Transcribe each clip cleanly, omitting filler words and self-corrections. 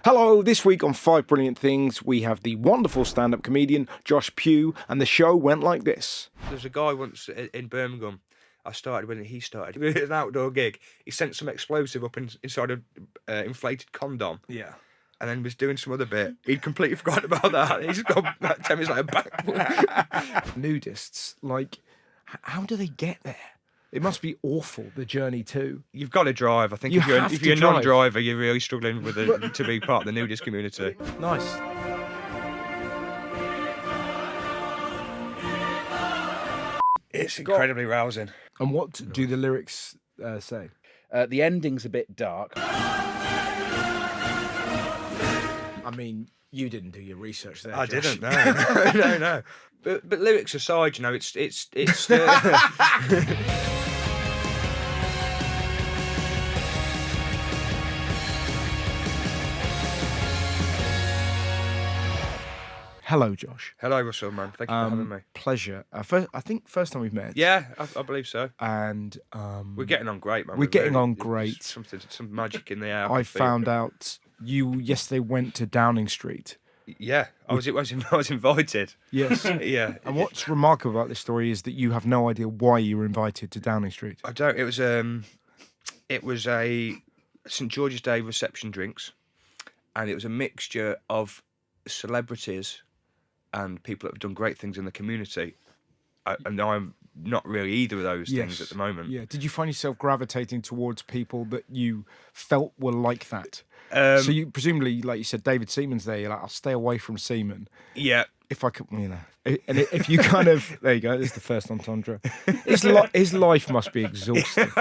Hello, this week on 5 Brilliant Things, we have the wonderful stand-up comedian Josh Pugh, and the show went like this. There's a guy once in Birmingham, I started when he started. It was an outdoor gig. He sent some explosive up inside an inflated condom. Yeah. And then was doing some other bit. He'd completely forgotten about that. He's got about 10 minutes like back. Nudists, like, how do they get there? It must be awful, the journey too. You've got to drive. I think if you're a non-driver, you're really struggling with to be part of the nudist community. Nice. It's incredibly rousing. And what do the lyrics say? The ending's a bit dark. I mean, you didn't do your research there, I Josh. didn't, no. No. But lyrics aside, you know, it's Hello, Josh. Hello, Russell, man. Thank you for having me. Pleasure. I think first time we've met. Yeah, I believe so. And we're getting on great, man. We're getting on great. Some magic in the air. I found out you yesterday went to Downing Street. Yeah, I was invited. Yes. Yeah. And what's remarkable about this story is that you have no idea why you were invited to Downing Street. I don't. It was a St George's Day reception drinks, and it was a mixture of celebrities and people that have done great things in the community. And I'm not really either of those things at the moment. Yeah. Did you find yourself gravitating towards people that you felt were like that? So you presumably, like you said, David Seaman's there. You're like, I'll stay away from Seaman. Yeah. If I could, you know, and if you kind of, there you go. This is the first entendre. His life must be exhausting.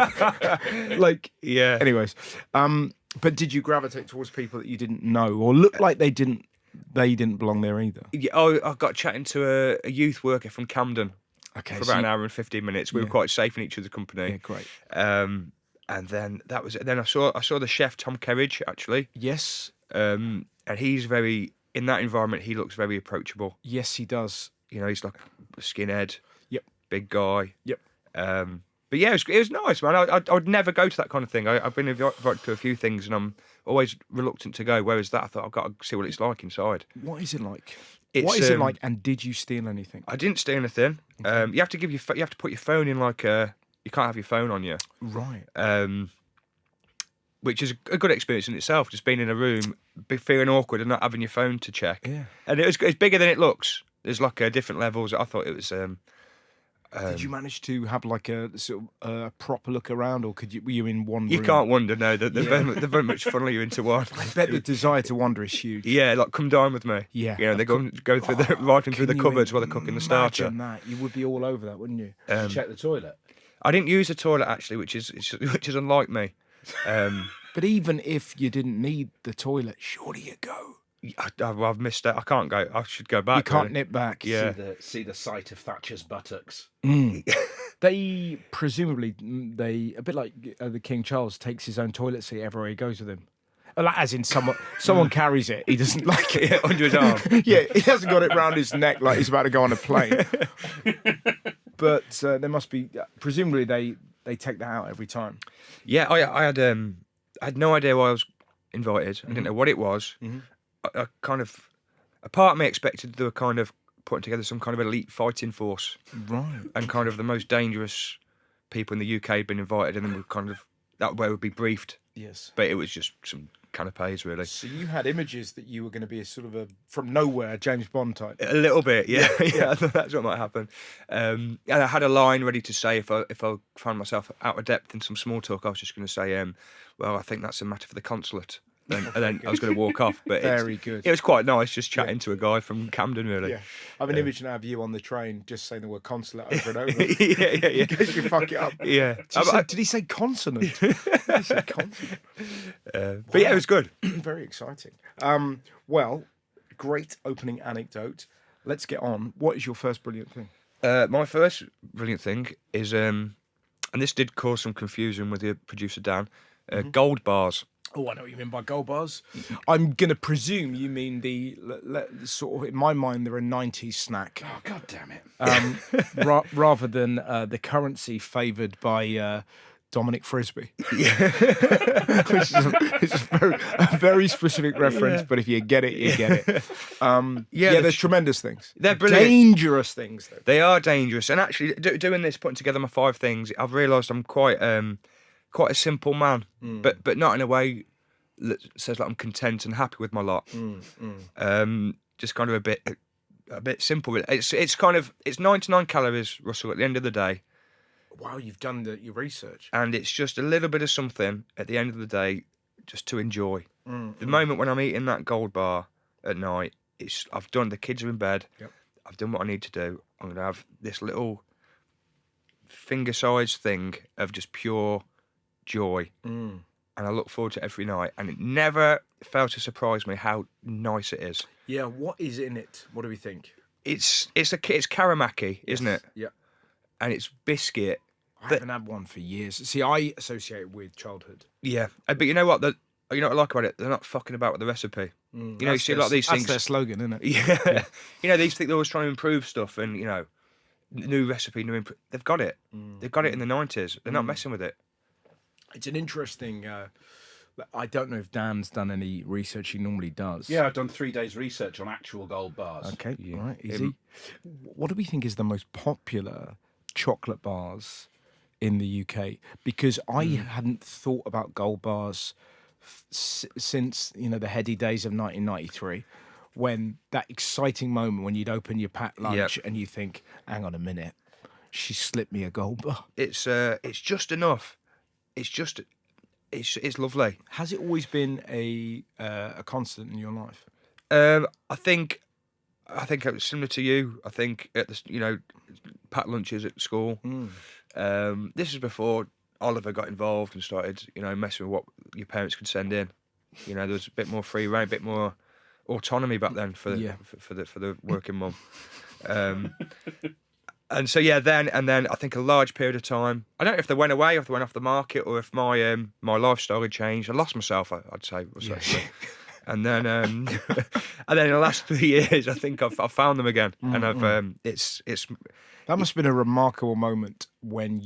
Like, yeah. Anyways, but did you gravitate towards people that you didn't know or looked like they didn't belong there either? Yeah. I got chatting to a youth worker from Camden. Okay. For about an hour and 15 minutes. We were quite safe in each other's company. Yeah, great. And then that was it. Then I saw the chef Tom Kerridge actually. Yes. And he's very in that environment. He looks very approachable. Yes, he does. You know, he's like a skinhead. Yep. Big guy. Yep. But yeah, it was nice, man. I would never go to that kind of thing. I've been invited to a few things, and I'm always reluctant to go. Whereas that, I thought I've got to see what it's like inside. What is it like? What is it like? And did you steal anything? I didn't steal anything. You have to you have to put your phone in like you can't have your phone on you. Right. Which is a good experience in itself. Just being in a room, feeling awkward, and not having your phone to check. Yeah. And it's bigger than it looks. There's like different levels. I thought it was. Did you manage to have like a sort of proper look around, or were you in one room? You can't wander, no. They're very much funnel you into one. I bet the desire to wander is huge. Yeah, like come dine with me. Yeah. You know, they go through through the cupboards while they're cooking the starter. Imagine that. You would be all over that, wouldn't you? Did you check the toilet? I didn't use the toilet actually, which is unlike me. But even if you didn't need the toilet, surely you go. I've missed it. I can't go. I should go back. You can't really. nip back. Yeah. See the sight of Thatcher's buttocks. They presumably a bit like the King Charles takes his own toilet seat everywhere he goes with him. As in someone carries it. He doesn't like it under his arm. Yeah, he hasn't got it round his neck like he's about to go on a plane. But there must be presumably they take that out every time. Yeah, I had no idea why I was invited. I didn't know what it was. I kind of, a part of me expected they were kind of putting together some kind of elite fighting force. Right. And kind of the most dangerous people in the UK had been invited, and then we kind of, that way would be briefed. Yes. But it was just some canapes, really. So you had images that you were going to be a sort of from nowhere James Bond type. A little bit, yeah. Yeah, I thought that's what might happen. And I had a line ready to say if I found myself out of depth in some small talk, I was just going to say, well, I think that's a matter for the consulate. And then I was going to walk off. But very good. It was quite nice just chatting to a guy from Camden, really. Yeah. I have an image now of you on the train just saying the word consulate over and over. Yeah. In case you fuck it up. Yeah. Did he say consonant? He said consonant. But yeah, it was good. Very exciting. Well, great opening anecdote. Let's get on. What is your first brilliant thing? My first brilliant thing is, and this did cause some confusion with the producer Dan, gold bars. Oh, I know what you mean by gold bars. I'm going to presume you mean the sort of, in my mind, they're a 90s snack. Oh, God damn it. Rather than the currency favoured by Dominic Frisbee. Which is a very specific reference, but if you get it, you get it. There's tremendous things. They're brilliant. Dangerous things, though. They are dangerous. And actually, doing this, putting together my 5 things, I've realised I'm quite a simple man, but not in a way that says like I'm content and happy with my lot. Just kind of a bit simple. It's 99 calories, Russell, at the end of the day. Wow, you've done your research. And it's just a little bit of something at the end of the day just to enjoy. The moment when I'm eating that gold bar at night, I've done, the kids are in bed, I've done what I need to do. I'm going to have this little finger-sized thing of just pure joy. And I look forward to it every night. And it never fails to surprise me how nice it is. Yeah, what is in it? What do we think? It's karamaki, isn't it? Yeah. And it's biscuit. I haven't had one for years. See, I associate it with childhood. Yeah, but you know what? You know what I like about it? They're not fucking about with the recipe. You know, you see a lot of these things. That's their slogan, isn't it? Yeah. You know, these things, they're always trying to improve stuff and, you know, new recipe, they've got it. They've got it in the 90s. They're not messing with it. It's an interesting... I don't know if Dan's done any research. He normally does. Yeah, I've done 3 days research on actual gold bars. Okay, all right, easy. What do we think is the most popular chocolate bars in the UK? Because I hadn't thought about gold bars since, you know, the heady days of 1993, when that exciting moment when you'd open your packed lunch and you think, hang on a minute, she slipped me a gold bar. It's just enough. It's lovely. Has it always been a constant in your life? I think it was similar to you. I think at the, you know, packed lunches at school. This is before Oliver got involved and started, you know, messing with what your parents could send in. You know, there was a bit more free rein, a bit more autonomy back then for the working mum. And so then I think a large period of time. I don't know if they went away, or if they went off the market, or if my lifestyle had changed. I lost myself, I'd say. And then in the last 3 years, I think I've found them again, and I've it's. That must have been a remarkable moment when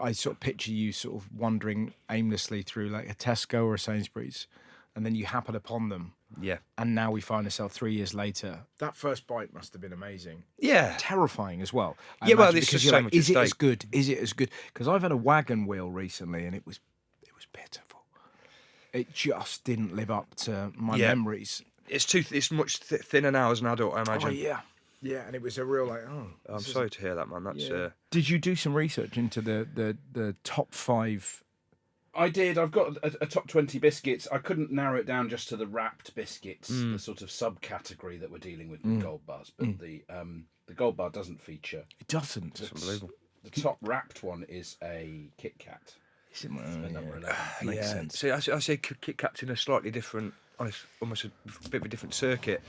I sort of picture you sort of wandering aimlessly through like a Tesco or a Sainsbury's, and then you happen upon them. Yeah. And now we find ourselves 3 years later. That first bite must have been amazing. Yeah. Terrifying as well. It's just so much is it at as stake. good? Is it as good? Because I've had a wagon wheel recently, and it was pitiful. It just didn't live up to my memories. It's much thinner now as an adult, I imagine. Oh yeah. Yeah, and it was a real I'm sorry to hear that, man. That's Did you do some research into the top 5? I did. I've got a top 20 biscuits. I couldn't narrow it down just to the wrapped biscuits, the sort of subcategory that we're dealing with gold bars. But the gold bar doesn't feature. It doesn't. It's unbelievable. The top wrapped one is a Kit Kat. Is it number 11. Makes sense. See, I say Kit Kat's in a slightly different, almost a bit of a different circuit.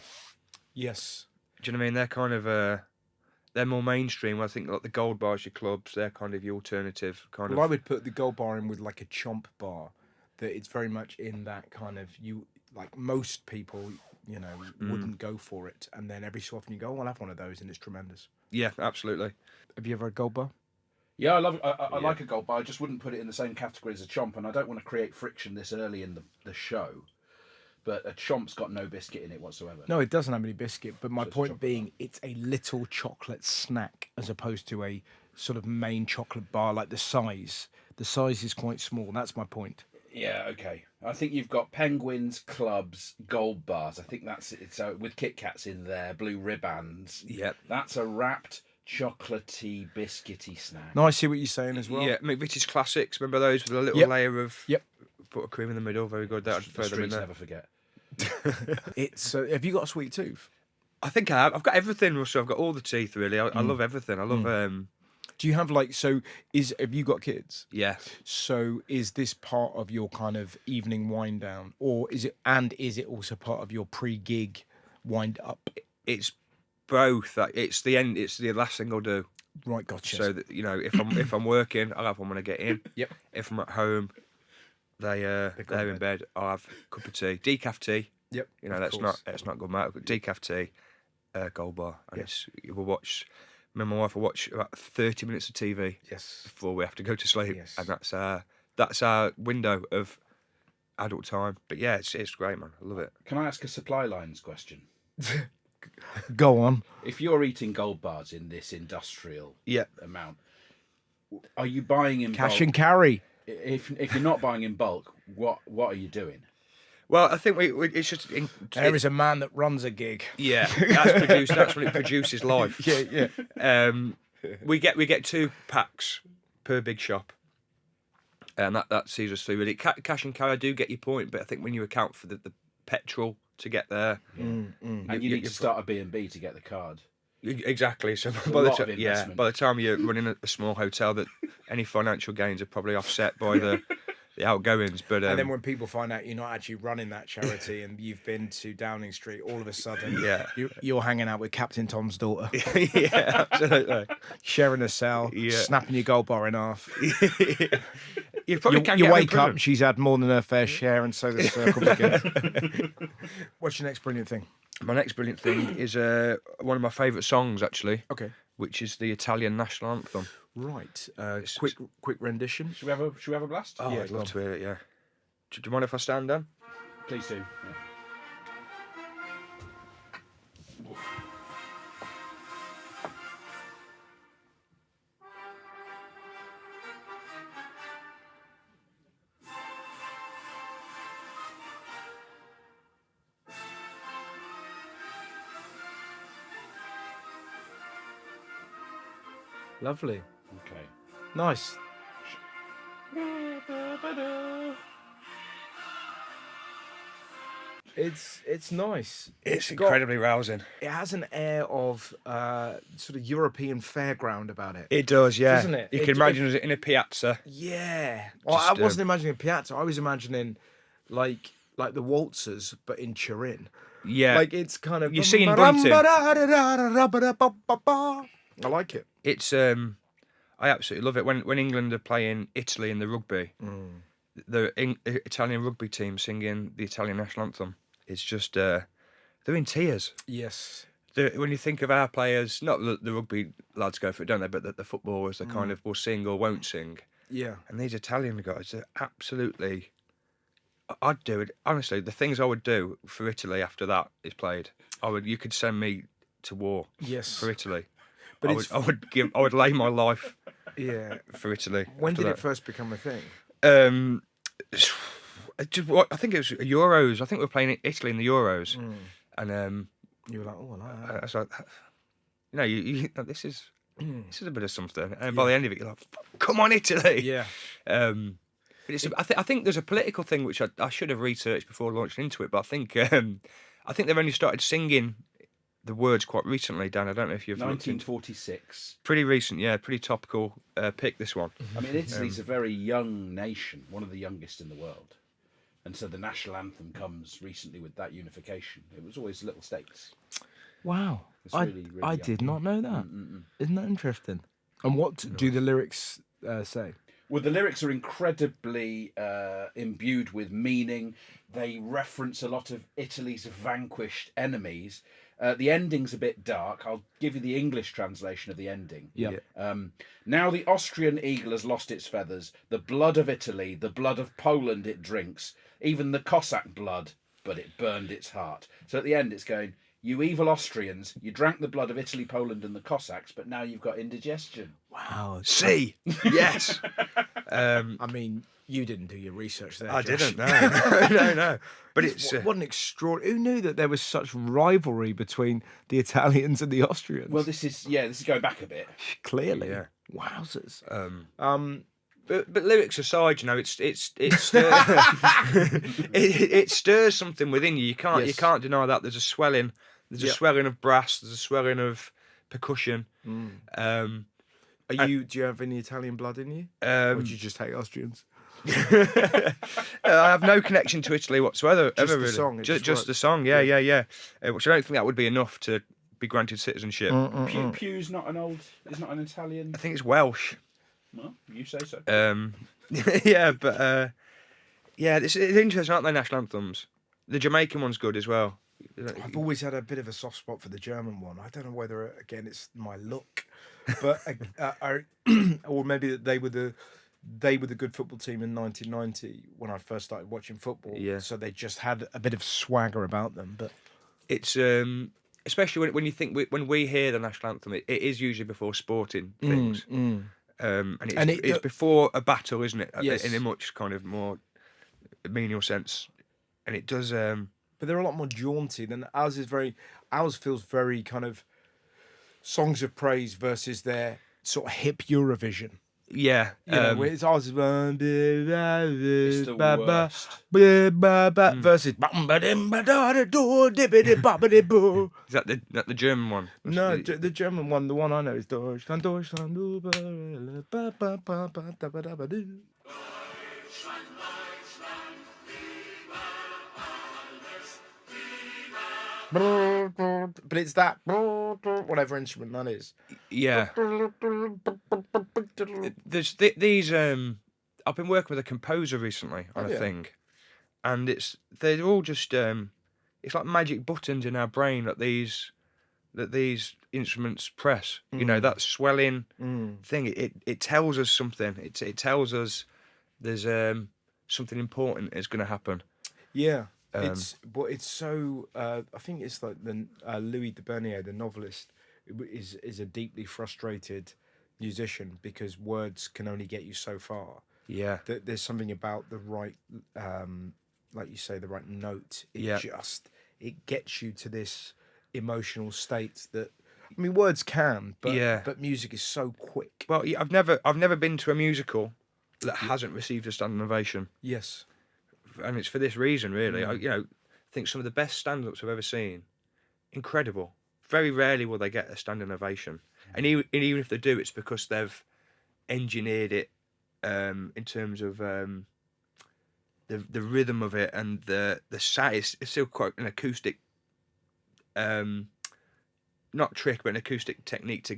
Yes. Do you know what I mean? They're kind of they're more mainstream. I think like the gold bars, your clubs, they're kind of your alternative kind of. Well, I would put the gold bar in with like a chomp bar. That it's very much in that kind of, you like most people, you know, wouldn't go for it, and then every so often you go, oh, I'll have one of those, and it's tremendous. Yeah, absolutely. Have you ever had gold bar? Yeah, I like a gold bar. I just wouldn't put it in the same category as a chomp, and I don't want to create friction this early in the show. But a chomp's got no biscuit in it whatsoever. No, it doesn't have any biscuit. But my point being, it's a little chocolate snack as opposed to a sort of main chocolate bar. Like the size is quite small. That's my point. Yeah, okay. I think you've got penguins, clubs, gold bars. I think that's it. So with Kit Kats in there, blue ribbons. Yep. That's a wrapped chocolatey, biscuity snack. No, I see what you're saying as well. Yeah, McVitie's Classics. Remember those with a little layer of buttercream in the middle? Very good. That I'd throw them in there. Never forget. It's have you got a sweet tooth? I think I have. I've got everything, Russell. I've got all the teeth, really. I love everything. I love. Do you have have you got kids? Yeah. So is this part of your kind of evening wind down, or is it also part of your pre-gig wind up? It's both. It's the end. It's the last thing I'll do. Right, gotcha. So that, you know, if I'm working, I'll have one when I get in. Yep. If I'm at home, they're in bed. I'll have a cup of tea, decaf tea. Yep. You know, that's not good, mate. Decaf tea, gold bar, and we'll watch me and my wife will watch about 30 minutes of TV Yes. before we have to go to sleep, Yes. and that's our window of adult time. But yeah, it's great, man. I love it. Can I ask a supply lines question? Go on. If you're eating gold bars in this industrial Yeah. amount, are you buying in Cash bulk? and carry. If you're not buying in bulk, what are you doing? Well, I think it's just There is a man that runs a gig. yeah. That's when it produces life. Yeah. We get 2 packs per big shop, and that sees us through. Really, cash and carry. I do get your point, but I think when you account for the petrol to get there, And you need to start a B&B to get the card. exactly. So a lot of investment. by the time you're running a small hotel, that any financial gains are probably offset by the outgoings. But And then when people find out you're not actually running that charity and you've been to Downing Street, all of a sudden, Yeah. you're hanging out with Captain Tom's daughter, yeah, absolutely. sharing a cell, Yeah. snapping your gold bar in half. You probably can You get wake away up, from and she's had more than her fair share, and so the circle begins. What's your next brilliant thing? My next brilliant thing is one of my favourite songs, actually, Okay. which is the Italian National Anthem. Right. Quick rendition. Should we have a blast? Oh, Yeah, I'd go love to hear it, yeah. Do you mind if I stand, Dan? Please do. Yeah. Lovely. Okay. Nice. It's nice. It's got- incredibly rousing. It has an air of sort of European fairground about it. It does, yeah. Doesn't it? You It- can imagine it in a piazza. Yeah. Well, I Just, wasn't imagining a piazza. I was imagining like the waltzers, but in Turin. Yeah. Like it's kind of You're seeing Brighton. I like it. It's I absolutely love it. When England are playing Italy in the rugby, the Italian rugby team singing the Italian national anthem. It's just they're in tears. Yes. When you think of our players, not the rugby lads go for it, don't they? But the footballers, they kind of will sing or won't sing. Yeah. And these Italian guys are absolutely. I'd do it honestly. The things I would do for Italy after that is played. You could send me to war. Yes. For Italy. But I would lay my life Yeah. for Italy. When after did that. it first become a thing? I think it was Euros. I think we were playing Italy in the Euros, and You were like, oh, I like that. I was like, this is a bit of something. And by the end of it, you're like, come on, Italy. Yeah. But I think there's a political thing which I should have researched before launching into it. But I think they've only started singing the words quite recently, Dan. I don't know if you've looked into 1946. pretty recent, yeah, pretty topical pick, this one. I mean, Italy's a very young nation, one of the youngest in the world. And so the national anthem comes recently with that unification. It was always little states. Wow. It's I really young. did not know that. Isn't that interesting? And what do the lyrics say? Well, the lyrics are incredibly imbued with meaning. They reference a lot of Italy's vanquished enemies. The ending's a bit dark. I'll give you the English translation of the ending. Yeah. Now the Austrian eagle has lost its feathers. The blood of Italy, the blood of Poland it drinks. Even the Cossack blood, but it burned its heart. So at the end it's going, you evil Austrians, you drank the blood of Italy, Poland and the Cossacks, but now you've got indigestion. Wow. See, yes. I mean, you didn't do your research there. I Josh. didn't. No. But it's What an extraordinary. Who knew that there was such rivalry between the Italians and the Austrians? Well, this is going back a bit. Clearly. Yeah. Wowzers. But lyrics aside, it stirs something within you. You can't deny that. There's a swelling. There's a swelling of brass. There's a swelling of percussion. Do you have any Italian blood in you? Or do you just hate Austrians? I have no connection to Italy whatsoever. Just the really. song, it Just just the song. Yeah. Which I don't think that would be enough to be granted citizenship. Pew's not an Italian. I think it's Welsh. Well, you say so. Yeah, but it's interesting, aren't they? National anthems. The Jamaican one's good as well. I've always had a bit of a soft spot for the German one. I don't know whether, again, it's my look, but or maybe that they were the good football team in 1990 when I first started watching football. Yeah. So they just had a bit of swagger about them. But It's especially when you think when we hear the national anthem, it is usually before sporting things, and it's before a battle, isn't it? Yes. In a much kind of more menial sense, and it does. But they're a lot more jaunty than ours. Ours feels very kind of songs of praise versus their sort of hip Eurovision. Yeah, Whereas ours is It's the worst. versus is that the German one? no, the German one. The one I know is Deutschland, Deutschland. But it's that whatever instrument that is. Yeah. There's these. I've been working with a composer recently on a thing, and they're all just. It's like magic buttons in our brain that these instruments press. You know, that swelling thing. It tells us something. It tells us there's something important is going to happen. Yeah. It's so. I think it's like the Louis de Bernier, the novelist, is a deeply frustrated musician because words can only get you so far. Yeah. There's something about the right, like you say, the right note. It gets you to this emotional state that. I mean, words can, but music is so quick. Well, I've never been to a musical that hasn't received a standing ovation. Yes. And it's for this reason, really. I think some of the best stand-ups I've ever seen, incredible. Very rarely will they get a standing ovation, and even if they do, it's because they've engineered it in terms of the rhythm of it and the sound. It's still quite an acoustic, not trick, but an acoustic technique to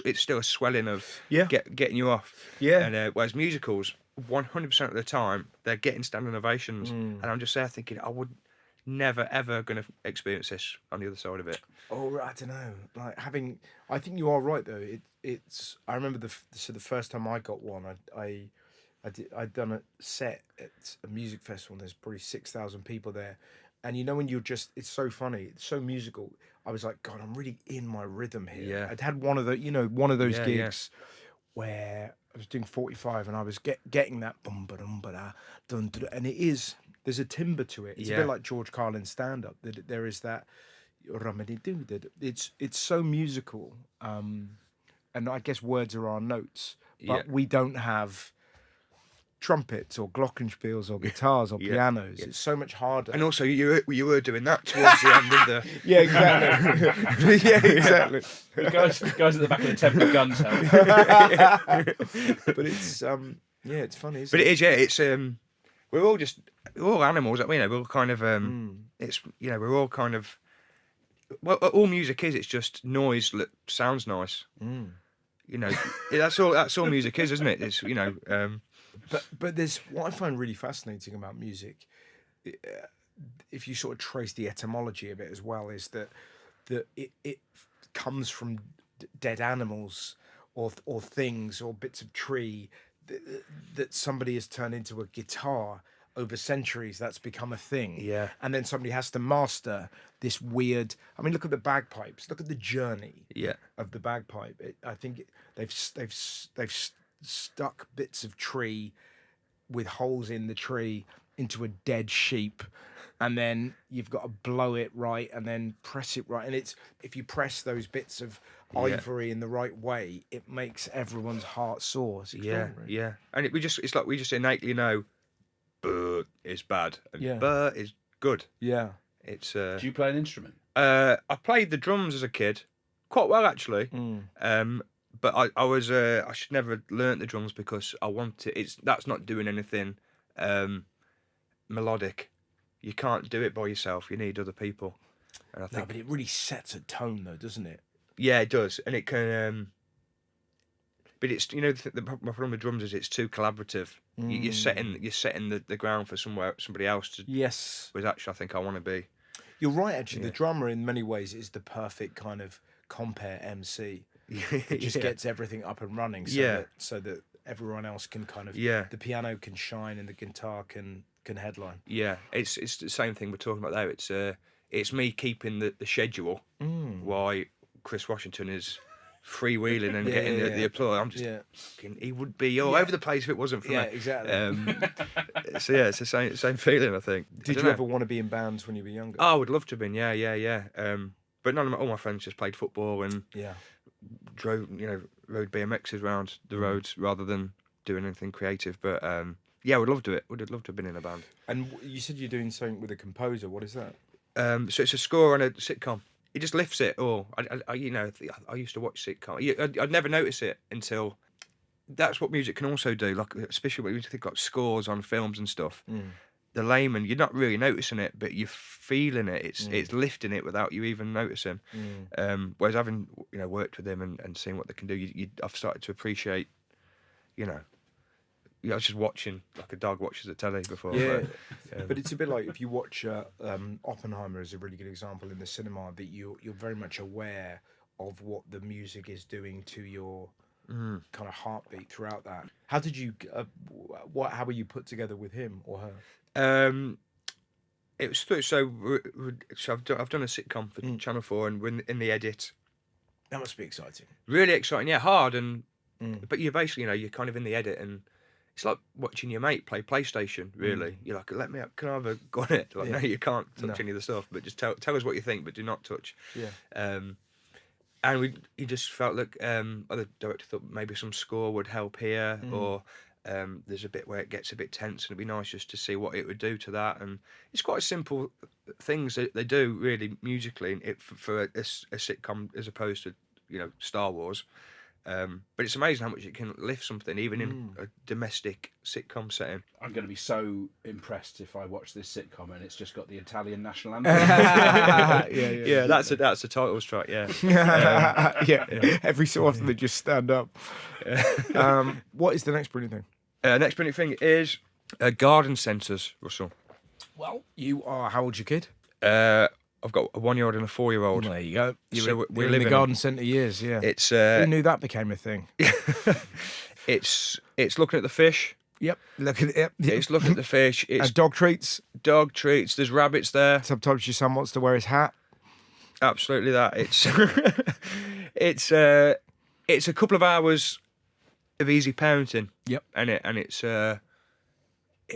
it's still a swelling of getting you off. Yeah. And whereas musicals, 100% of the time they're getting standing ovations, and I'm just there thinking I would never ever going to experience this on the other side of it. Oh, I don't know. Like I think you are right though. It's. I remember the first time I got one, I'd done a set at a music festival. And there's probably 6,000 people there, and when it's so funny, it's so musical. I was like, God, I'm really in my rhythm here. Yeah. I'd had one of those gigs where I was doing 45 and I was getting that and there's a timbre to it. It's a bit like George Carlin's stand-up. That there is that it's so musical, and I guess words are our notes, but we don't have trumpets or glockenspiels or guitars or pianos. It's so much harder. And also, you were doing that towards the end of the. Yeah, exactly. Yeah, exactly. The guys at the back of the temple guns help. But it's it's funny. But it is, it's we're all animals. We're all kind of it's we're all kind of. Well, all music is. It's just noise that sounds nice. That's all music is, isn't it? It's But there's what I find really fascinating about music, if you sort of trace the etymology of it as well, is that it comes from dead animals or things or bits of tree that somebody has turned into a guitar over centuries. That's become a thing. Yeah. And then somebody has to master this weird. I mean, look at the bagpipes. Look at the journey. Of the bagpipe. I think they've stuck bits of tree with holes in the tree into a dead sheep, and then you've got to blow it right and then press it right, and it's if you press those bits of ivory in the right way, it makes everyone's heart soar. And it's like we just innately know "buh" is bad and "buh" is good. It's Do you play an instrument? I played the drums as a kid quite well, actually. But I should never have learnt the drums because that's not doing anything melodic. You can't do it by yourself. You need other people. And I think, but it really sets a tone, though, doesn't it? Yeah, it does, and it can. But it's the problem with drums is it's too collaborative. You're setting the ground for somebody else to. Yes. Which actually I think I want to be. You're right, actually. The drummer, in many ways, is the perfect kind of compare MC. It just gets everything up and running, so that everyone else can kind of the piano can shine and the guitar can headline. Yeah, it's the same thing we're talking about there. It's me keeping the schedule while Chris Washington is freewheeling and getting the applause. I'm just he would be all over the place if it wasn't for me. Yeah, exactly. So it's the same feeling, I think. Did you ever want to be in bands when you were younger? Oh, I would love to have been. Yeah. But all my friends just played football and drove, rode BMXs around the roads rather than doing anything creative. But I would love to. Would have loved to have been in a band. And you said you're doing something with a composer. What is that? So it's a score on a sitcom. It just lifts it all. I used to watch sitcom. I'd never notice it until. That's what music can also do. Like especially when you think like scores on films and stuff. The layman, you're not really noticing it, but you're feeling it. It's lifting it without you even noticing. Whereas having worked with them and seeing what they can do, I've started to appreciate. I was just watching like a dog watches the telly before. Yeah, but it's a bit like if you watch Oppenheimer is a really good example in the cinema that you're very much aware of what the music is doing to your kind of heartbeat throughout that. How did you? How were you put together with him or her? It was so I've done a sitcom for Channel 4 and we're in the edit. That must be exciting. Really exciting, yeah, hard and but you're basically you're kind of in the edit and. It's like watching your mate play PlayStation, really. You're like, let me up, can I have a go on it? Like, no, you can't touch any of the stuff, but just tell us what you think, but do not touch. Yeah. And he just felt like the director thought maybe some score would help here, or there's a bit where it gets a bit tense, and it'd be nice just to see what it would do to that. And it's quite simple things that they do, really, musically, for a sitcom as opposed to, Star Wars. But it's amazing how much it can lift something, even in a domestic sitcom setting. I'm going to be so impressed if I watch this sitcom and it's just got the Italian National Anthem. Yeah, that's a titles track. Yeah. Every so often they just stand up. What is the next brilliant thing? Next brilliant thing is garden centres, Russell. Well, you are. How old's your kid? I've got a 1-year-old and a 4-year-old. Well, there you go. We're in the garden centre years, yeah. It's who knew that became a thing? It's looking at the fish. Yep, looking at it. It's looking at the fish. It's dog treats. Dog treats. There's rabbits there. Sometimes your son wants to wear his hat. Absolutely that. It's it's a couple of hours of easy parenting. Yep. And it's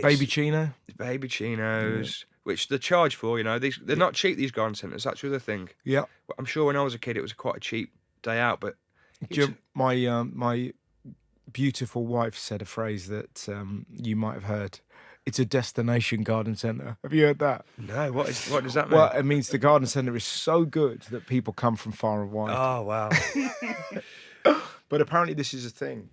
baby chino. Baby chinos. Which they're charged for, they're not cheap, these garden centres, that's the other thing. Yeah. I'm sure when I was a kid it was quite a cheap day out, but... My beautiful wife said a phrase that you might have heard. It's a destination garden centre. Have you heard that? No, what does that mean? Well, it means the garden centre is so good that people come from far and wide. Oh, wow. But apparently this is a thing.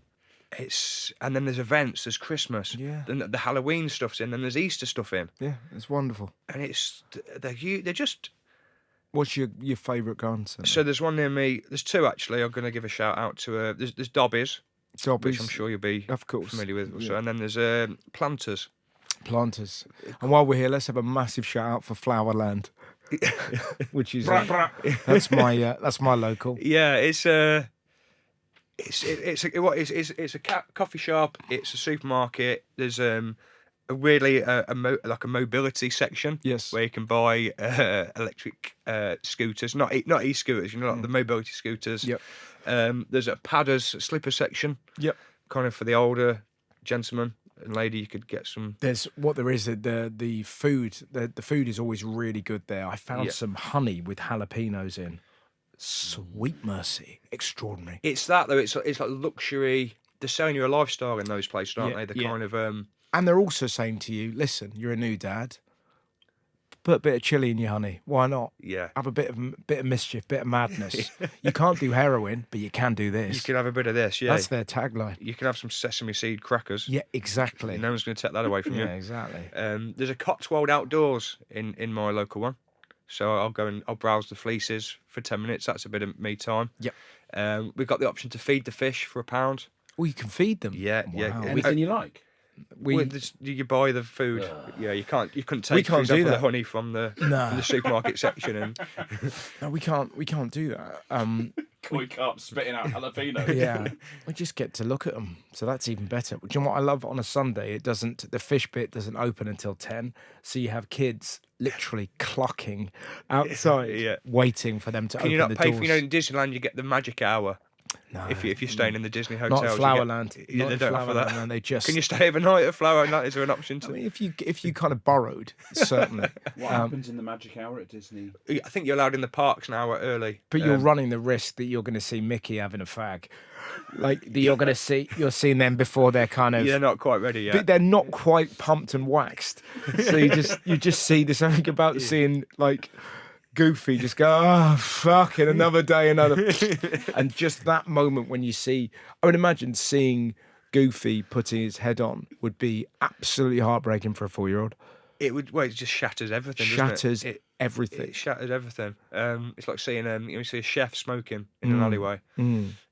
And then there's events, there's Christmas, then the Halloween stuff's in, then there's Easter stuff in. Yeah, it's wonderful. And they're just... What's your favourite garden centre? So there's one near me, there's two actually, I'm going to give a shout out to, there's Dobby's, which I'm sure you'll be familiar with also, and then there's Planters. Planters. And while we're here, let's have a massive shout out for Flowerland, which is, that's my local. Yeah, it's a coffee shop. It's a supermarket. There's a mobility section. Yes, where you can buy electric scooters, not e-scooters. Like the mobility scooters. Yep. There's a padders slipper section. Yep. Kind of for the older gentleman and lady. You could get some. The food. The food is always really good there. I found some honey with jalapenos in. Sweet mercy, extraordinary. It's that though. It's like luxury. They're selling you a lifestyle in those places, aren't they? They're kind of. And they're also saying to you, listen, you're a new dad. Put a bit of chili in your honey. Why not? Yeah. Have a bit of mischief, bit of madness. You can't do heroin, but you can do this. You can have a bit of this. Yeah. That's their tagline. You can have some sesame seed crackers. Yeah, exactly. No one's going to take that away from you. Yeah, exactly. There's a Cotswold outdoors in my local one. So I'll browse the fleeces for 10 minutes. That's a bit of me time. Yep. We've got the option to feed the fish for £1. Well, you can feed them. Yeah, Anything you like? Well, you buy the food. Yeah, you couldn't take, can't for example, do the that. honey from the supermarket section. And No, we can't do that. Koi carp spitting out jalapeno. Yeah, we just get to look at them, so that's even better. Do you know what I love on a Sunday? The fish bit doesn't open until 10, so you have kids literally clucking outside, Yeah. waiting for them to can open you not the pay doors. for, in Disneyland you get the magic hour. No, If you're staying in the Disney not hotels, at Flowerland. yeah, Not they at don't offer that. Flowerland, they just. Can you stay overnight at Flowerland? Is there an option to? I mean, if you kind of borrowed, certainly. What happens in the magic hour at Disney? I think you're allowed in the parks an hour early. But you're running the risk that you're going to see Mickey having a fag, like you're seeing them before they're kind of. They're not quite ready yet. But they're not quite pumped and waxed, so you just see there's something about seeing like Goofy just go, oh, fucking another day, another. And just that moment when you see, I would imagine seeing Goofy putting his head on would be absolutely heartbreaking for a 4-year-old. It would. Well, it just shatters everything. Shatters doesn't it? everything. It shatters everything. It's like seeing you see a chef smoking in an alleyway.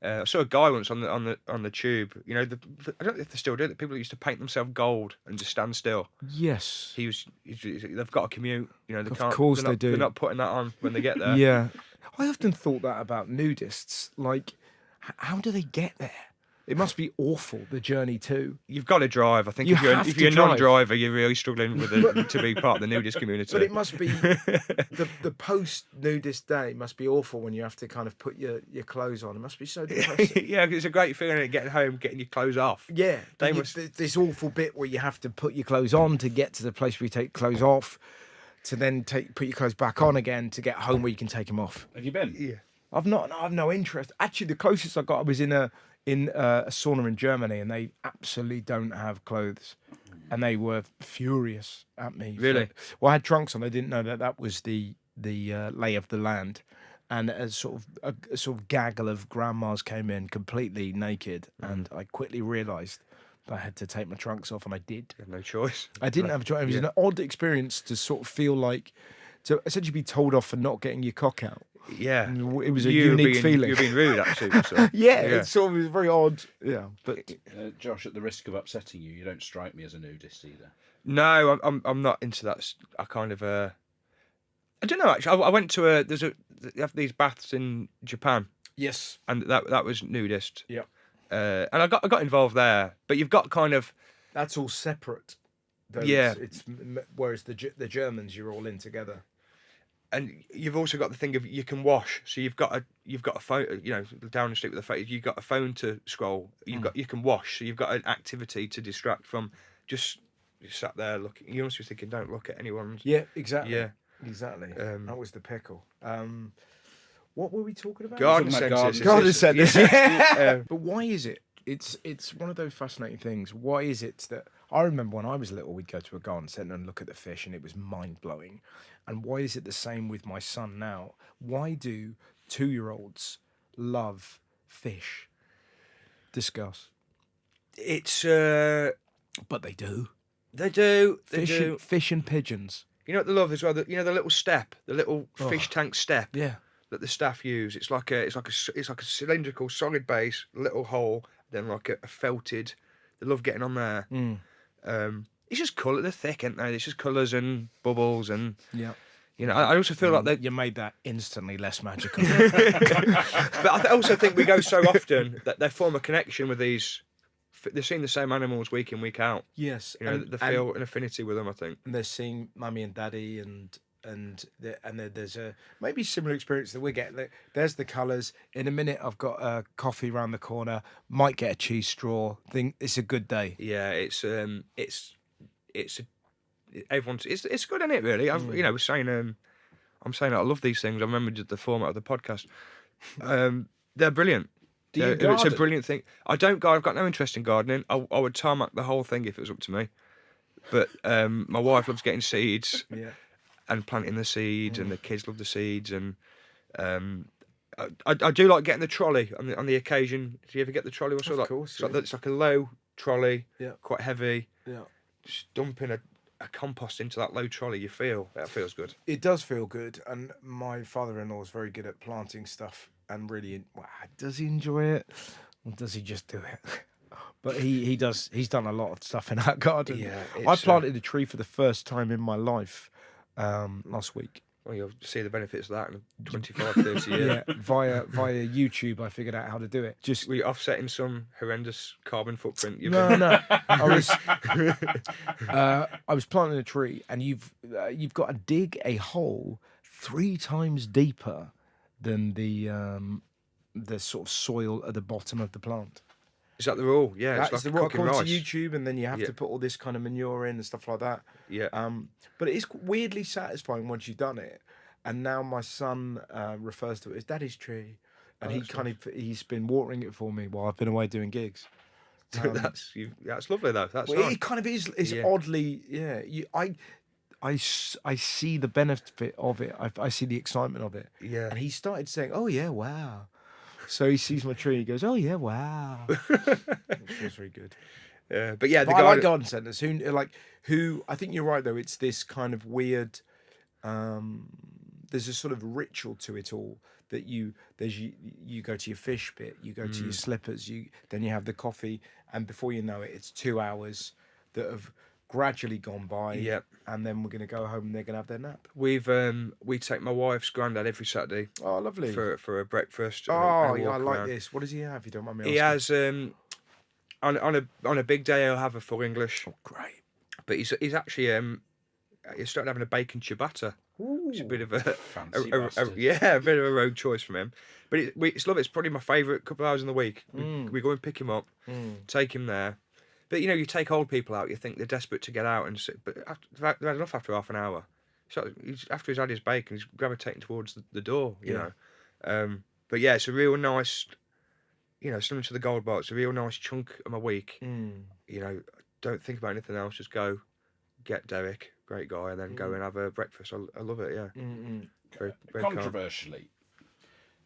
I saw a guy once on the tube. I don't know if they still do it. People used to paint themselves gold and just stand still. Yes. They've got to commute. They Of can't. course they do. They're not putting that on when they get there. Yeah. I often thought that about nudists. Like, how do they get there? It must be awful, the journey too. You've got to drive. I think You if have you're to a drive. non-driver, you're really struggling to be part of the nudist community. But it must be the post nudist day must be awful when you have to kind of put your clothes on. It must be so depressing. Yeah, 'cause it's a great feeling of getting home, getting your clothes off. Yeah, They but must- this awful bit where you have to put your clothes on to get to the place where you take clothes off, to then put your clothes back on again to get home where you can take them off. Have you been? Yeah. I've no interest. Actually, the closest I got, I was in a sauna in Germany, and they absolutely don't have clothes, and they were furious at me. Really? Well, I had trunks on. They didn't know that was the lay of the land, and a sort of gaggle of grandmas came in completely naked, and I quickly realised that I had to take my trunks off, and I did. You have no choice. I didn't have a choice. It was an odd experience to sort of feel like to essentially be told off for not getting your cock out. Yeah. It was a unique feeling. You're being rude, actually. So. Yeah, it sort of was very odd. Yeah, but Josh, at the risk of upsetting you, you don't strike me as a nudist either. No, I'm not into that. I kind of I don't know. Actually, I went to they have these baths in Japan, yes, and that was nudist. yeah, and I got involved there, but you've got kind of that's all separate. Though Yeah. it's whereas the Germans, you're all in together. and you've also got the thing of you can wash. So you've got a phone, down the street with a phone. You've got a phone to scroll. You can wash. So you've got an activity to distract from just you sat there looking. You must be thinking, don't look at anyone's. Yeah, exactly. Yeah. Exactly. That was the pickle. What were we talking about? Garden Talking about centres. Garden centres. Yeah. But why is it? It's one of those fascinating things. Why is it that I remember when I was little, we'd go to a garden centre and look at the fish, and it was mind blowing. And why is it the same with my son now? Why do 2-year-olds love fish? Discuss. It's But they do. they do. They do. Fish and pigeons. You know what they love as well? The little step, the little fish tank step Yeah. that the staff use. It's like a cylindrical solid base, little hole, then like a felted. They love getting on there. It's just colour. They're thick, aren't they? It's just colours and bubbles and Yeah. I also feel like they. You made that instantly less magical. But I also think we go so often that they form a connection with these. They're seeing the same animals week in, week out. Yes. They feel an affinity with them, I think. And they're seeing mummy and daddy, and there's a maybe similar experience that we get. There's the colours. In a minute, I've got a coffee around the corner. Might get a cheese straw. Think it's a good day. Yeah, it's everyone's. It's good, isn't it? Really, we're saying I'm saying I love these things. I remembered the format of the podcast. They're brilliant. Do you It's a garden? brilliant thing. I don't garden. I've got no interest in gardening. I would tarmac the whole thing if it was up to me. But my wife loves getting seeds Yeah. and planting the seeds, and the kids love the seeds. And I do like getting the trolley on the occasion. Do you ever get the trolley? Also, Of like, course, it's like a low trolley, Yeah. quite heavy. Yeah. Just dumping a compost into that low trolley. That feels good. It does feel good, and my father-in-law is very good at planting stuff. And really, does he enjoy it, or does he just do it? But he does. He's done a lot of stuff in our garden. Yeah, I it's, planted a tree for the first time in my life last week. Well, you'll see the benefits of that in 25, 30 years. Yeah, via YouTube, I figured out how to do it. Just Were you offsetting some horrendous carbon footprint? no. I was planting a tree, and you've got to dig a hole 3 times deeper than the sort of soil at the bottom of the plant. Is that the rule? Yeah, That's it's the like rule cooking according to rice. YouTube, and then you have Yeah. to put all this kind of manure in and stuff like that. Yeah. But it is weirdly satisfying once you've done it. And now my son refers to it as Daddy's tree, and he's been watering it for me while I've been away doing gigs. That's lovely though. That's Well, nice. it kind of is. It's Yeah. oddly, yeah. I see the benefit of it. I see the excitement of it. Yeah. And he started saying, "Oh yeah, wow." So he sees my tree. He goes, "Oh yeah, wow." It feels very good. But yeah, the But I like garden. garden centres. Who I think you're right though. It's this kind of weird. There's a sort of ritual to it all that you go to your fish bit, you go to your slippers, then you have the coffee, and before you know it, it's 2 hours that have gradually gone by. Yep. And then we're going to go home and they're going to have their nap. We take my wife's granddad every Saturday Oh, lovely. for a breakfast. and Oh, a yeah, I walk like around. this. What does he have? If you don't mind me He asking. has on a big day he'll have a full English, Great. but he's actually he started having a bacon ciabatta. It's a bit of a Fancy bastard. a bit of a rogue choice from him. But it's lovely. It's probably my favourite couple of hours in the week. We go and pick him up, take him there. But you take old people out, you think they're desperate to get out and sit, but they've had enough after half an hour. So after he's had his bacon, he's gravitating towards the door. You know. But yeah, it's a real nice. Similar to the Gold Bar, it's a real nice chunk of my week. Don't think about anything else. Just go, get Derek, great guy, and then go and have a breakfast. I love it. Yeah. Very, very calm. Controversially,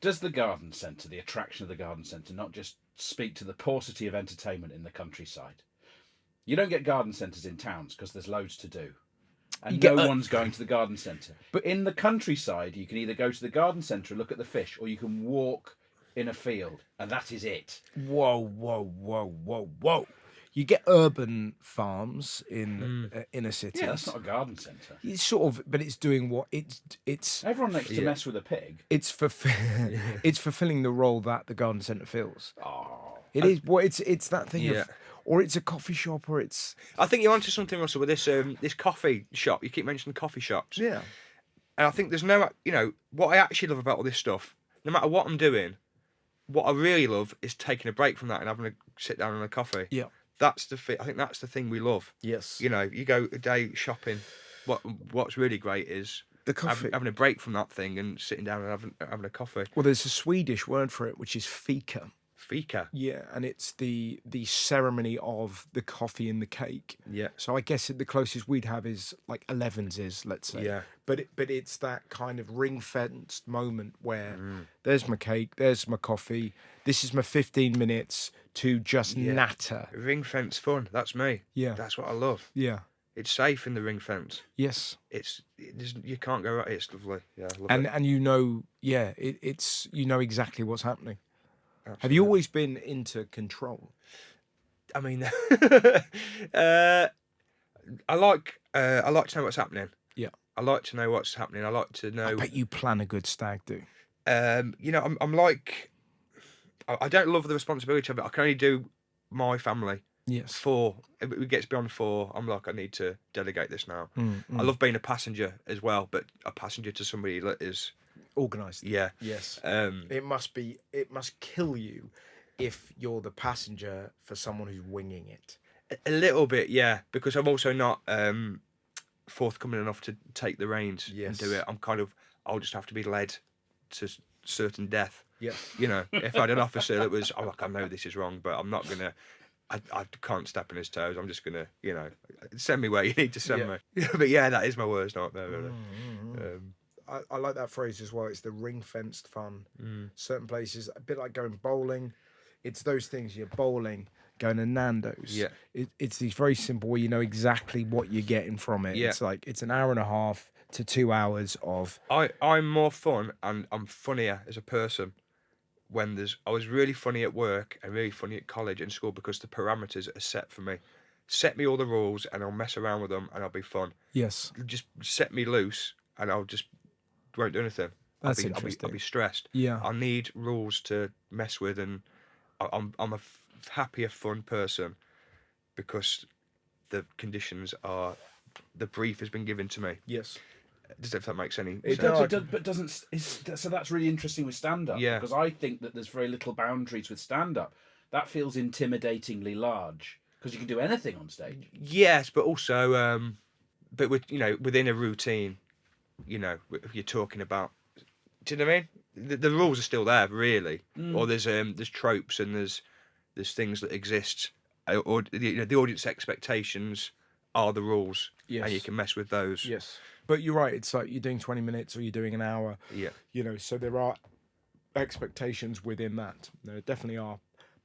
does the garden centre, the attraction of the garden centre, not just speak to the paucity of entertainment in the countryside? You don't get garden centres in towns because there's loads to do. And no one's going to the garden centre. But in the countryside, you can either go to the garden centre and look at the fish, or you can walk in a field, and that is it. Whoa. You get urban farms in inner cities. Yeah, that's not a garden centre. It's sort of, but it's doing what it's Everyone likes to mess with a pig. it's fulfilling the role that the garden centre fills. Oh, It is. Well, it's that thing Yeah. of, or it's a coffee shop, or it's I think you're onto something, Russell, with this coffee shop. You keep mentioning coffee shops. yeah. And I think there's no, what I actually love about all this stuff, no matter what I'm doing, what I really love is taking a break from that and having a sit down on a coffee. Yeah. That's I think that's the thing we love. Yes. You go a day shopping. What's really great is The coffee. having a break from that thing and sitting down and having a coffee. Well, there's a Swedish word for it, which is fika. Fika. Yeah, and it's the ceremony of the coffee and the cake. Yeah. So I guess the closest we'd have is like 11's, let's say. Yeah. But it's that kind of ring-fenced moment where there's my cake, there's my coffee. This is my 15 minutes to just natter. Ring fence fun. That's me. Yeah. That's what I love. Yeah. It's safe in the ring fence. Yes. You can't go right. It's lovely. Yeah. I love And it. and it's exactly what's happening. Absolutely. Have you always been into control? I mean, I like to know what's happening. Yeah. I like to know what's happening. I like to know. I bet you plan a good stag do. I'm like, I don't love the responsibility of it. I can only do my family. Yes. 4. If it gets beyond 4, I'm like, I need to delegate this now. I love being a passenger as well, but a passenger to somebody that is Organised. yeah. Yes. Um, It must kill you if you're the passenger for someone who's winging it. a little bit, yeah, because I'm also not forthcoming enough to take the reins and do Yes. it. I'll just have to be led to certain death. Yes. If I had an officer that was, I'm like, I know this is wrong, but I'm not gonna. I can't step on his toes. I'm just gonna, send me where you need to send me. But yeah, that is my worst nightmare. Really. I like that phrase as well. It's the ring-fenced fun. Certain places, a bit like going bowling. It's those things. You're bowling, going to Nando's. Yeah. It's these very simple where you know exactly what you're getting from it. Yeah. It's like it's an hour and a half to 2 hours of. I'm more fun and I'm funnier as a person when I was really funny at work and really funny at college and school because the parameters are set for me. Set me all the rules and I'll mess around with them and I'll be fun. Yes. Just set me loose and I'll just won't do anything. That's I'll interesting. be stressed. Yeah. I need rules to mess with, and I'm a happier, fun person because the conditions are. The brief has been given to me. Yes. If that makes any It sense. does, but doesn't. So that's really interesting with stand-up. Yeah. Because I think that there's very little boundaries with stand-up. That feels intimidatingly large because you can do anything on stage. Yes, but also, but with within a routine, if you're talking about. Do you know what I mean? The rules are still there, really. Or there's tropes and there's things that exist, or the audience expectations are the rules, Yes. and you can mess with those. Yes. But you're right. It's like you're doing 20 minutes or you're doing an hour. Yeah. So there are expectations within that. There definitely are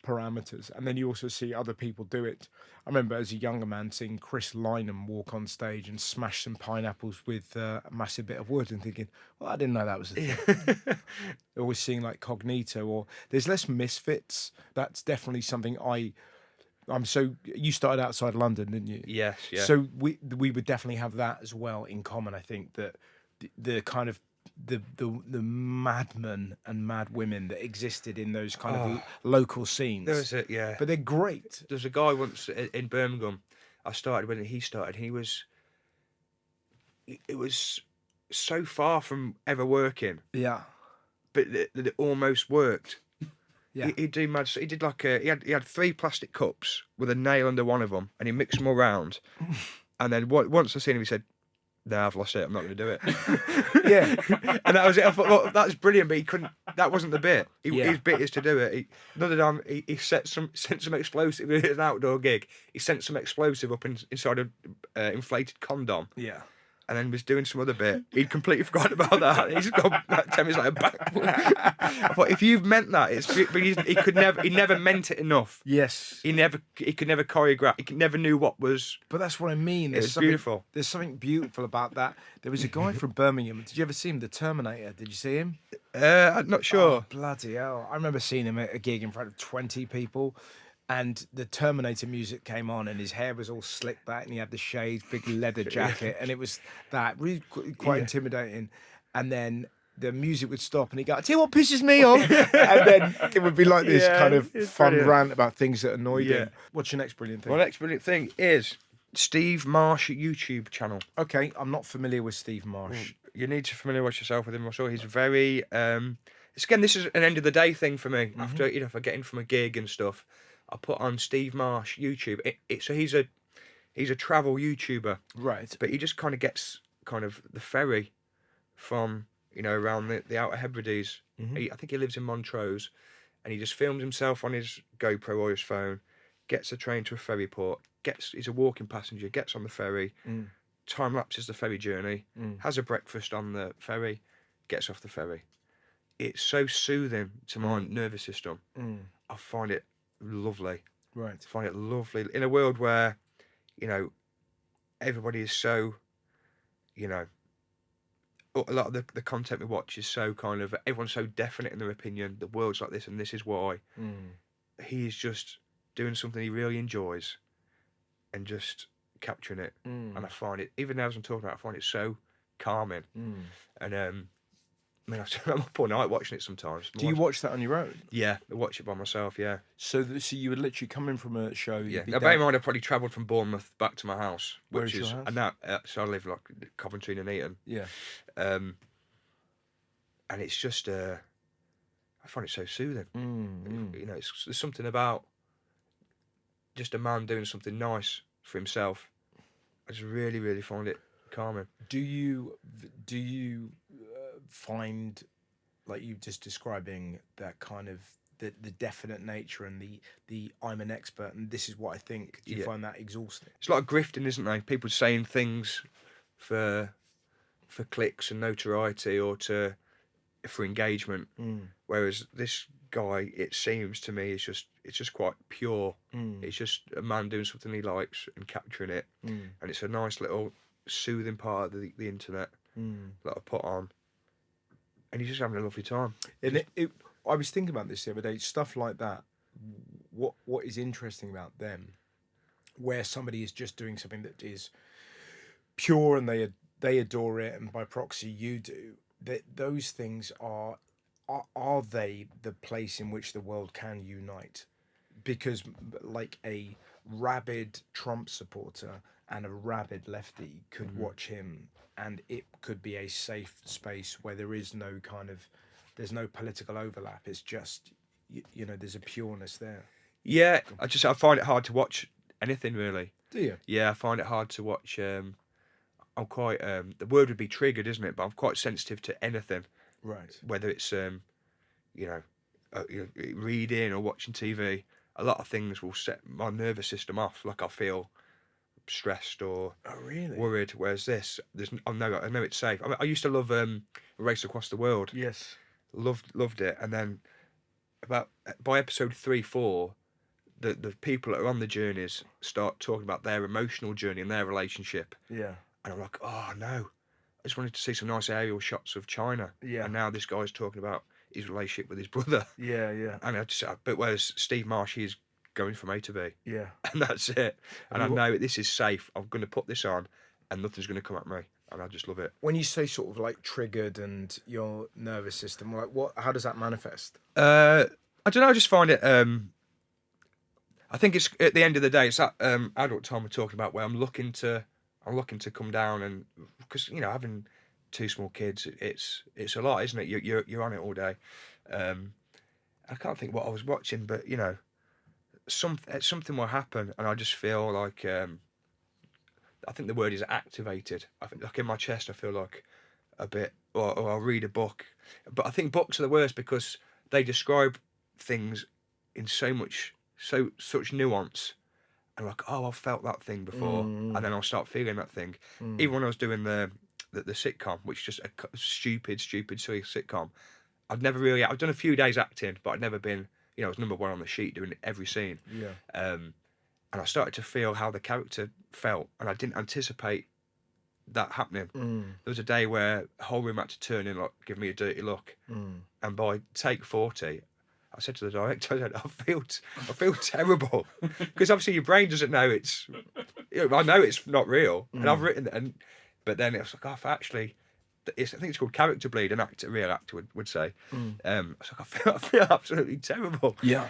parameters. And then you also see other people do it. I remember as a younger man seeing Chris Lynham walk on stage and smash some pineapples with a massive bit of wood and thinking, well, I didn't know that was a thing. Always seeing like Cognito, or there's less misfits. That's definitely something you started outside London, didn't you? Yes, yeah. So we would definitely have that as well in common. I think that the kind of the madmen and mad women that existed in those kind of local scenes. There was yeah. But they're great. There's a guy once in Birmingham. I started when he started. It was so far from ever working, Yeah. but it almost worked. Yeah. He did like he had 3 plastic cups with a nail under one of them, and he mixed them all round. And then once I seen him, he said, "No, I've lost it. I'm not going to do it." Yeah. And that was it. I thought, well, that's brilliant, but he couldn't. That wasn't the bit. His bit is to do it. Another time, he sent some explosive. It was an outdoor gig. He sent some explosive up inside a inflated condom. Yeah. And then was doing some other bit. He'd completely forgotten about that. He's got 10 minutes like back. I thought, if you've meant that, but he never meant it enough. Yes. He could never choreograph. He never knew what was. But that's what I mean. It's beautiful. There's something beautiful about that. There was a guy from Birmingham. Did you ever see him? The Terminator. Did you see him? I'm not sure. Oh, bloody hell. I remember seeing him at a gig in front of 20 people. And the Terminator music came on, and his hair was all slicked back, and he had the shades, big leather jacket, and it was that really quite intimidating. And then the music would stop, and he'd go, "I tell you what pisses me off," and then it would be like this kind of fun rant about things that annoyed him. What's your next brilliant thing? My next brilliant thing is Steve Marsh YouTube channel. Okay, I'm not familiar with Steve Marsh. You need to familiarise yourself with him. I'm sure he's very. This is an end of the day thing for me. After if I get in from a gig and stuff. I put on Steve Marsh YouTube. So he's a travel YouTuber, right? But he just kind of gets the ferry from around the Outer Hebrides. I think he lives in Montrose, and he just films himself on his GoPro or his phone. Gets a train to a ferry port. He's a walking passenger. Gets on the ferry. Time lapses the ferry journey. Has a breakfast on the ferry. Gets off the ferry. It's so soothing to my nervous system. I find it lovely. Right. I find it lovely in a world where, everybody is so, a lot of the content we watch is so everyone's so definite in their opinion. The world's like this, and this is why. He's just doing something he really enjoys, and just capturing it. And I find it, even now as I'm talking about it, I find it so calming. And I'm up all night watching it sometimes. Do you watch that on your own? Yeah, I watch it by myself, yeah. So you would literally come in from a show. Yeah. Now, bear in mind, I probably travelled from Bournemouth back to my house. Where's your house? And now, so I live like Coventry and Eton. Yeah. And it's just, I find it so soothing. There's something about just a man doing something nice for himself. I just really, really find it calming. Do you find, like you just describing, that kind of the definite nature and the I'm an expert and this is what I think? Do you find that exhausting? It's like grifting, isn't it? People saying things for clicks and notoriety or for engagement. Whereas this guy, it seems to me, it's just quite pure. It's just a man doing something he likes and capturing it, and it's a nice little soothing part of the internet that I put on, and he's just having a lovely time. And I was thinking about this the other day. Stuff like that. What is interesting about them, where somebody is just doing something that is pure and they adore it, and by proxy you do. That those things are they the place in which the world can unite? Because like a rabid Trump supporter and a rabid lefty could watch him, and it could be a safe space where there is no there's no political overlap. It's just there's a pureness there. Yeah, I find it hard to watch anything really. Do you? Yeah, I find it hard to watch. I'm quite the word would be triggered, isn't it? But I'm quite sensitive to anything, Right. whether it's reading or watching TV. A lot of things will set my nervous system off. Like I feel stressed or really? worried. Whereas this, I know it's safe. I used to love Race Across the World. Yes. Loved it, and then by episode 3-4, the people that are on the journeys start talking about their emotional journey and their relationship. Yeah. And I'm like, oh no, I just wanted to see some nice aerial shots of China. Yeah. And now this guy's talking about his relationship with his brother. Yeah. Yeah. And but whereas Steve Marsh, he's going from A to B. Yeah. And that's it. And I you know this is safe. I'm going to put this on and nothing's going to come at me. And I just love it. When you say sort of like triggered and your nervous system, like how does that manifest? I don't know. I just find it. I think it's at the end of the day, it's that adult time we're talking about where I'm looking to come down, and because having two small kids, it's a lot, isn't it? You're on it all day. I can't think what I was watching, but something will happen, and I just feel like I think the word is activated. I think like in my chest, I feel like a bit, or I'll read a book, but I think books are the worst because they describe things in such nuance, and like, oh, I've felt that thing before, and then I'll start feeling that thing. Even when I was doing the sitcom, which is just a stupid silly sitcom, I've done a few days acting, but I'd never been, I was number one on the sheet doing every scene. Yeah. And I started to feel how the character felt, and I didn't anticipate that happening. There was a day where the whole room had to turn in, like, give me a dirty look, and by take 40, I said to the director, I feel terrible, because obviously your brain doesn't know it's. I know it's not real, and I've written, but then it was like, oh, actually, I think it's called character bleed. A real actor would say. I was like, I feel absolutely terrible. Yeah.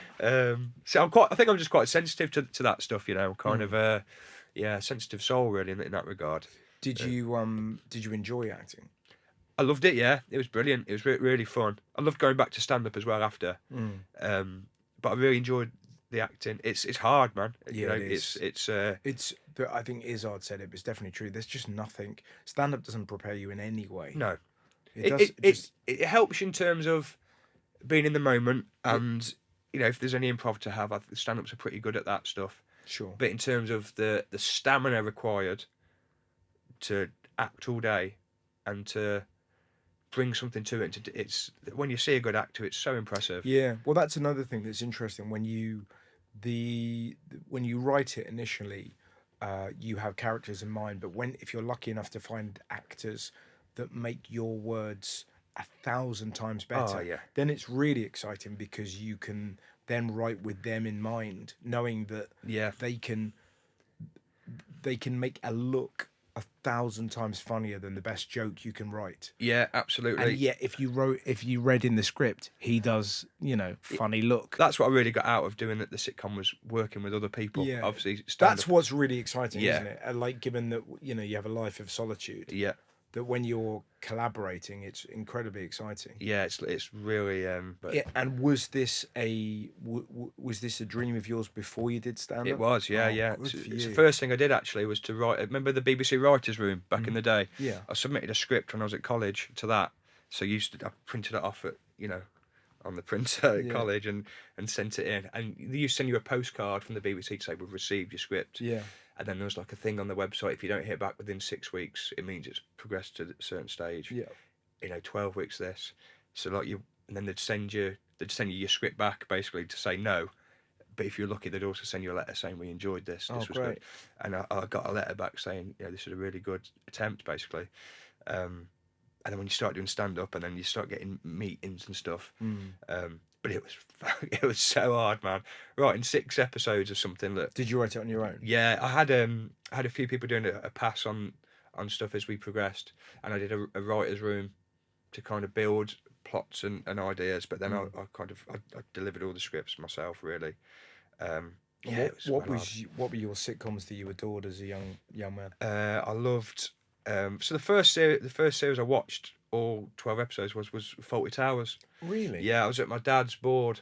So I think I'm just quite sensitive to that stuff. Kind of sensitive soul really in that regard. Did you enjoy acting? I loved it. Yeah, it was brilliant. It was really fun. I loved going back to stand up as well after. But I really enjoyed the acting. It's hard, man. Yeah, it is. It's I think Izzard said it, but it's definitely true. There's just nothing. Stand up doesn't prepare you in any way. no. It It helps you in terms of being in the moment, and if there's any improv to have, I think stand-ups are pretty good at that stuff. Sure. But in terms of the stamina required to act all day and to bring something to it, it's when you see a good actor, it's so impressive. Yeah. Well, that's another thing that's interesting. When you write it initially, you have characters in mind, but if you're lucky enough to find actors that make your words 1,000 times better, Oh, yeah. then it's really exciting because you can then write with them in mind, knowing that they can make a look 1,000 times funnier than the best joke you can write. Yeah, absolutely. And yet, if you read in the script, he does, funny look. That's what I really got out of doing the sitcom, was working with other people. Yeah. Obviously, That's what's really exciting, Yeah. isn't it? And like, given that you have a life of solitude, Yeah, that when you're collaborating, it's incredibly exciting. yeah. It's really. But Yeah, and was this a dream of yours before you did stand up? it was, yeah, Oh, yeah. good for It's the you. first thing I did actually was to write. Remember the BBC Writers' Room back in the day? Yeah. I submitted a script when I was at college to that. So I printed it off at on the printer at college and sent it in. And they used to send you a postcard from the BBC to say we've received your script. Yeah. And then there was like a thing on the website, if you don't hear back within 6 weeks, it means it's progressed to a certain stage. Yeah. 12 weeks this. So like and then they'd send you your script back basically to say no. But if you're lucky, they'd also send you a letter saying we enjoyed this. This was great. good. And I got a letter back saying, this is a really good attempt, basically. And then when you start doing stand-up, and then you start getting meetings and stuff. But it was so hard, man. Writing 6 episodes of something that... Did you write it on your own? Yeah, I had a few people doing a pass on stuff as we progressed, and I did a writer's room to kind of build plots and ideas, but then I delivered all the scripts myself, really. What were your sitcoms that you adored as a young man? I loved so the first series I watched, all 12 episodes, was Fawlty Towers. Really? Yeah, I was at my dad's board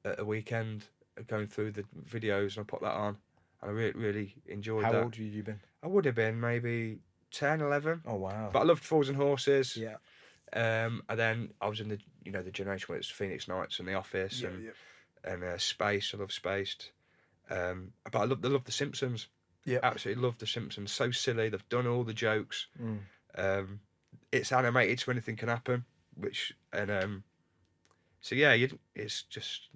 at a weekend going through the videos, and I put that on, and I really enjoyed that. How old had you been? I would have been maybe 10, 11. Oh wow! But I loved Fools and Horses. Yeah. And then I was in the generation where it's Phoenix Nights and The Office and Space. I love Spaced. But I love The Simpsons. Yeah. Absolutely love The Simpsons. So silly. They've done all the jokes. It's animated, so anything can happen. So yeah, it's just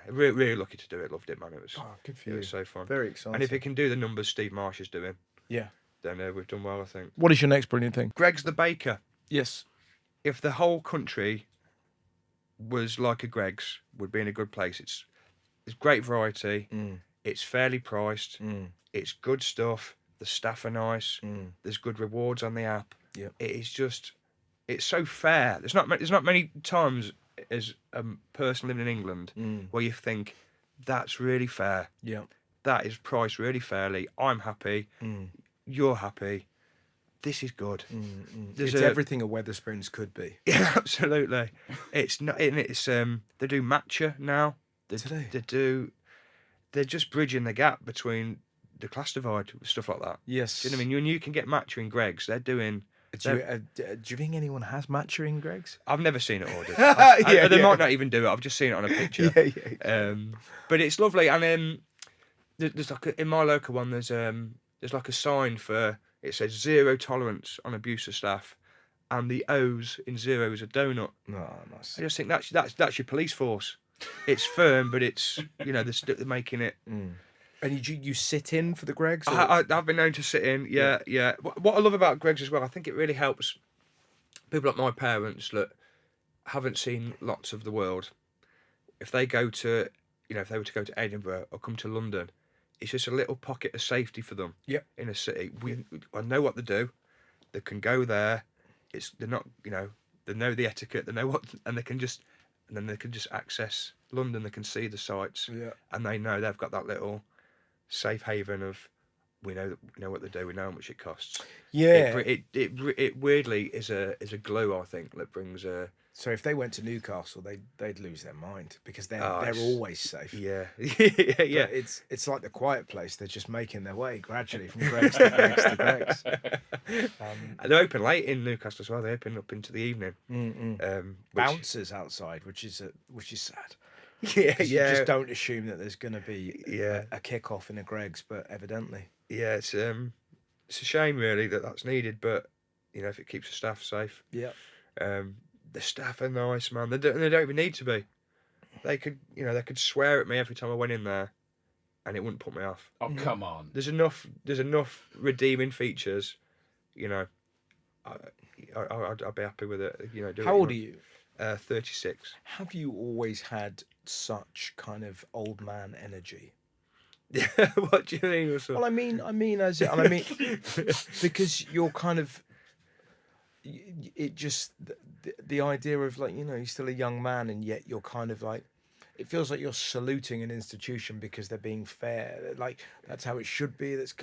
really, really lucky to do it. Loved it, man. It was good for you. It was so fun. Very exciting. And if it can do the numbers Steve Marsh is doing, then we've done well, I think. What is your next brilliant thing? Greg's the Baker. Yes. If the whole country was like a Greg's, would be in a good place. It's great variety. It's fairly priced. It's good stuff. The staff are nice. There's good rewards on the app. Yeah. It is just, it's so fair. There's not many times as a person living in England where you think that's really fair. Yeah. That is priced really fairly. I'm happy. You're happy. This is good. It's everything a Wetherspoons could be. Yeah, absolutely. It's not. It's they do matcha now. They're just bridging the gap between the class divide, stuff like that. Yes. Do you know what I mean? When you can get matcha in Greg's, they're doing. Do you think anyone has matcha in Greg's? I've never seen it ordered. They might not even do it. I've just seen it on a picture. But it's lovely, and there's like in my local one. There's like a sign for. It says 0 tolerance on abuse of staff, and the O's in 0 is a donut. Oh, nice. I just think that's your police force. It's firm, but it's they're making it. And you sit in for the Greg's? I've been known to sit in. Yeah. What I love about Greg's as well, I think it really helps people like my parents that haven't seen lots of the world. If they go to, if they were to go to Edinburgh or come to London, it's just a little pocket of safety for them. Yep. In a city, I know what they do. They can go there. They're not, they know the etiquette. They know what, and they can just access London. They can see the sights. Yeah. And they know they've got that little safe haven of we know what they do. We know how much it costs. Yeah. It weirdly is a glue, I think, that brings a. So if they went to Newcastle, they'd lose their mind because they're always safe. Yeah. Yeah. It's like The Quiet Place. They're just making their way gradually from Greg's to Greg's to Greg's. They open late in Newcastle as well. They open up into the evening. Bouncers outside, which is sad. Yeah. You just don't assume that there's going to be a kick-off in a Greg's, but evidently. Yeah, it's a shame really that's needed, but if it keeps the staff safe. Yeah. The staff are nice, man. They don't even need to be. They could swear at me every time I went in there, and it wouldn't put me off. Oh, come on. There's enough redeeming features. I'd be happy with it. How old are you? 36. Have you always had such kind of old man energy? What do you mean, Russell? Well, I mean, because you're kind of. It just the idea of like you're still a young man and yet you're kind of like it feels like you're saluting an institution because they're being fair, like that's how it should be, it's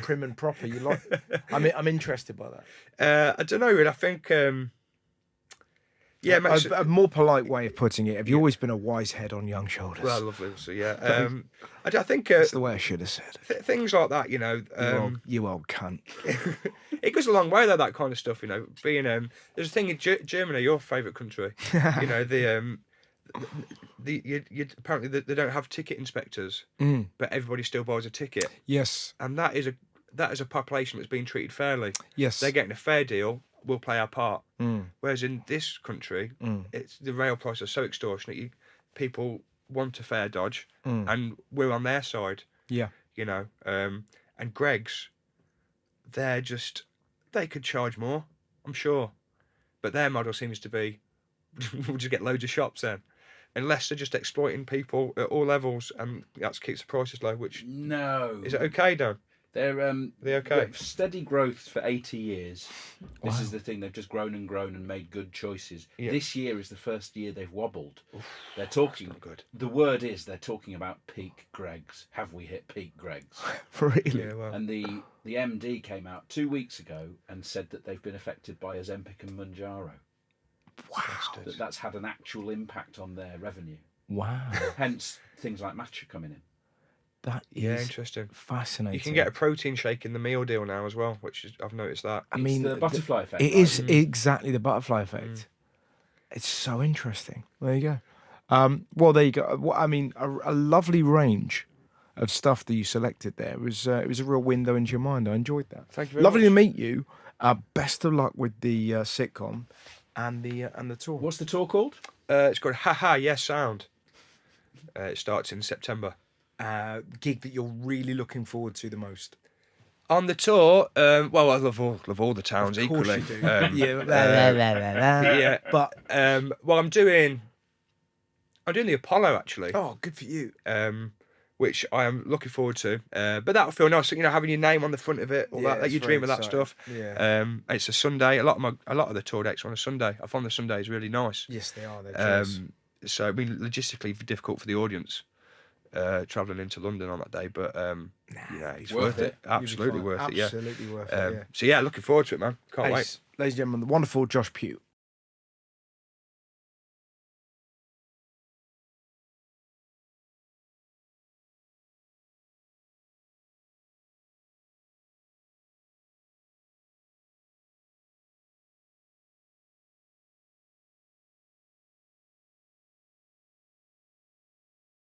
prim and proper. You like I'm interested by that. I don't know really. I think a more polite way of putting it, have you always been a wise head on young shoulders? Well, lovely. So I think that's the way I should have said things like that. You old cunt. It goes a long way though, that kind of stuff. Being there's a thing in Germany, your favourite country. Apparently they don't have ticket inspectors, but everybody still buys a ticket. Yes, and that is a population that's being treated fairly. Yes, they're getting a fair deal. We'll play our part. Whereas in this country, it's the rail prices are so extortionate. People want a fair dodge, and we're on their side. Yeah, and Greg's, they could charge more. I'm sure. But their model seems to be, we'll just get loads of shops then. Unless they're just exploiting people at all levels, and that keeps the prices low, which... No. Is it okay, Dan? They're okay? Steady growth for 80 years. This is the thing. They've just grown and grown and made good choices. Yeah. This year is the first year they've wobbled. They're talking. Not good. The word is they're talking about peak Greggs. Have we hit peak Greggs? Really? Yeah, well, And the MD came out 2 weeks ago and said that they've been affected by Ozempic and Mounjaro. Wow. That's had an actual impact on their revenue. Wow. Hence things like matcha coming in. That is yeah, interesting. fascinating. You can get a protein shake in the meal deal now as well, which is, I've noticed that. I mean, the butterfly effect. It right? is exactly the butterfly effect. It's so interesting. There you go. Well, there you go. Well, I mean, a lovely range of stuff that you selected there. It was a real window into your mind. I enjoyed that. Thank you very Lovely much. to meet you. Best of luck with the sitcom and the tour. What's the tour called? It's called Haha Yes Sound. It starts in September. Gig that you're really looking forward to the most? On the tour, well, I love all the towns Of course equally. you do. Yeah. But well, I'm doing the Apollo actually, Oh, good for you. which I am looking forward to. But that'll feel nice, having your name on the front of it, all Yeah, that it's you very dream of that exciting. stuff. Yeah. It's a Sunday. A lot of the tour dates are on a Sunday. I find the Sundays really nice. Yes, they are. They're joyous. So it'd be logistically difficult for the audience travelling into London on that day, but yeah, it's worth it. Absolutely worth it. Yeah. Absolutely worth it. Yeah. So yeah, looking forward to it, man. Can't wait. Ladies and gentlemen, the wonderful Josh Pugh.